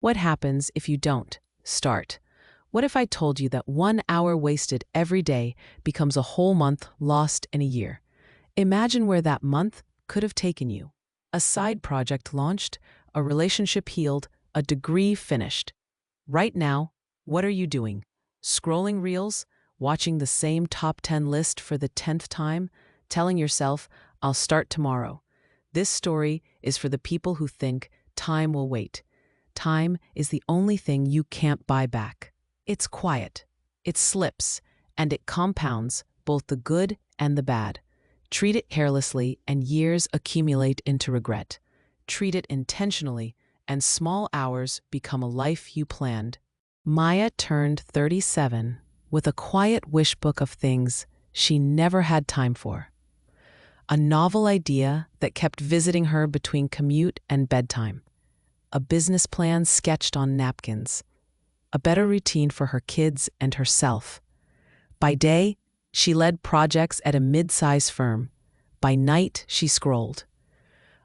What happens if you don't start? What if I told you that 1 hour wasted every day becomes a whole month lost in a year? Imagine where that month could have taken you. A side project launched, a relationship healed, a degree finished. Right now, what are you doing? Scrolling reels? Watching the same top 10 list for the 10th time? Telling yourself, I'll start tomorrow. This story is for the people who think time will wait. Time is the only thing you can't buy back. It's quiet, it slips, and it compounds both the good and the bad. Treat it carelessly, and years accumulate into regret. Treat it intentionally, and small hours become a life you planned. Maya turned 37 with a quiet wish book of things she never had time for. A novel idea that kept visiting her between commute and bedtime. A business plan sketched on napkins. A better routine for her kids and herself. By day, she led projects at a mid-size firm. By night, she scrolled.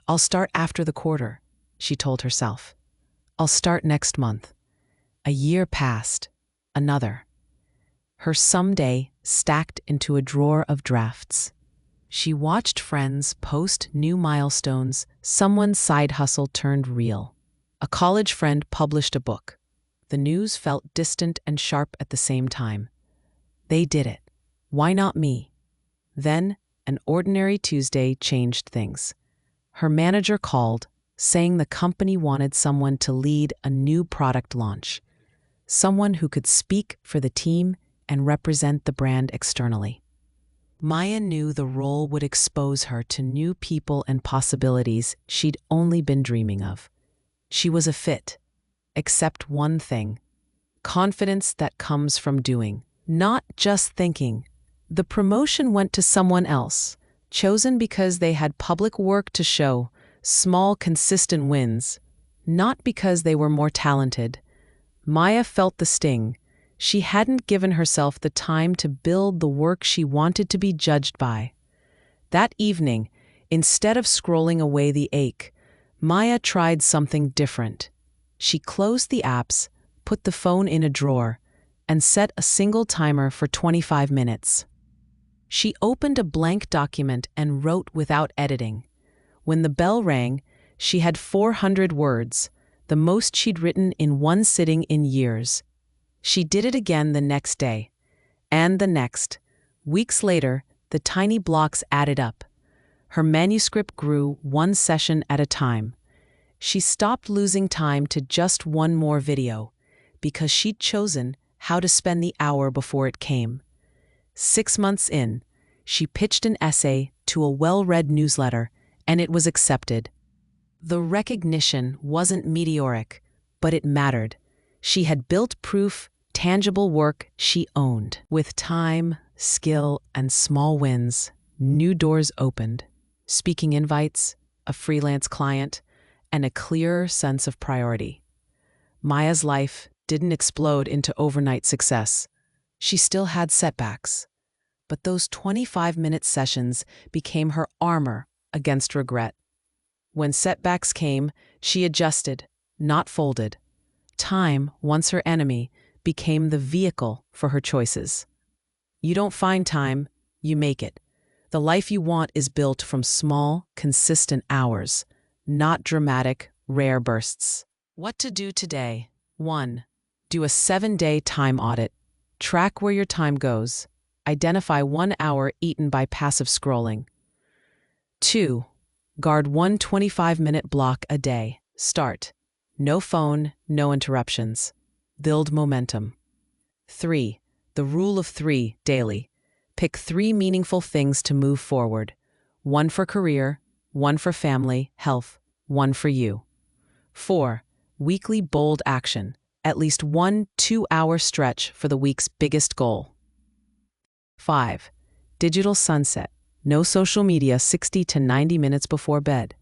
I'll start after the quarter, she told herself. I'll start next month. A year passed. Another. Her someday stacked into a drawer of drafts. She watched friends post new milestones. Someone's side hustle turned real. A college friend published a book. The news felt distant and sharp at the same time. They did it. Why not me? Then, an ordinary Tuesday changed things. Her manager called, saying the company wanted someone to lead a new product launch. Someone who could speak for the team and represent the brand externally. Maya knew the role would expose her to new people and possibilities she'd only been dreaming of. She was a fit, except one thing: confidence that comes from doing, not just thinking. The promotion went to someone else, chosen because they had public work to show, small, consistent wins, not because they were more talented. Maya felt the sting. She hadn't given herself the time to build the work she wanted to be judged by. That evening, instead of scrolling away the ache, Maya tried something different. She closed the apps, put the phone in a drawer, and set a single timer for 25 minutes. She opened a blank document and wrote without editing. When the bell rang, she had 400 words, the most she'd written in one sitting in years. She did it again the next day, and the next. Weeks later, the tiny blocks added up. Her manuscript grew one session at a time. She stopped losing time to just one more video, because she'd chosen how to spend the hour before it came. 6 months in, she pitched an essay to a well-read newsletter, and it was accepted. The recognition wasn't meteoric, but it mattered. She had built proof, tangible work she owned. With time, skill, and small wins, new doors opened. Speaking invites, a freelance client, and a clearer sense of priority. Maya's life didn't explode into overnight success. She still had setbacks. But those 25-minute sessions became her armor against regret. When setbacks came, she adjusted, not folded. Time, once her enemy, became the vehicle for her choices. You don't find time, you make it. The life you want is built from small, consistent hours, not dramatic, rare bursts. What to do today? 1. Do a 7-day time audit. Track where your time goes. Identify 1 hour eaten by passive scrolling. 2. Guard one 25-minute block a day. Start. No phone, no interruptions. Build momentum. 3. The rule of 3 daily. Pick 3 meaningful things to move forward. 1 for career, 1 for family, health, 1 for you. 4. Weekly bold action. At least 1 2-hour stretch for the week's biggest goal. 5. Digital sunset. No social media 60 to 90 minutes before bed.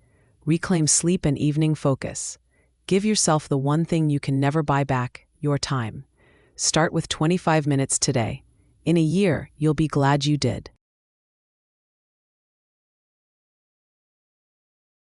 Reclaim sleep and evening focus. Give yourself the one thing you can never buy back: your time. Start with 25 minutes today. In a year, you'll be glad you did.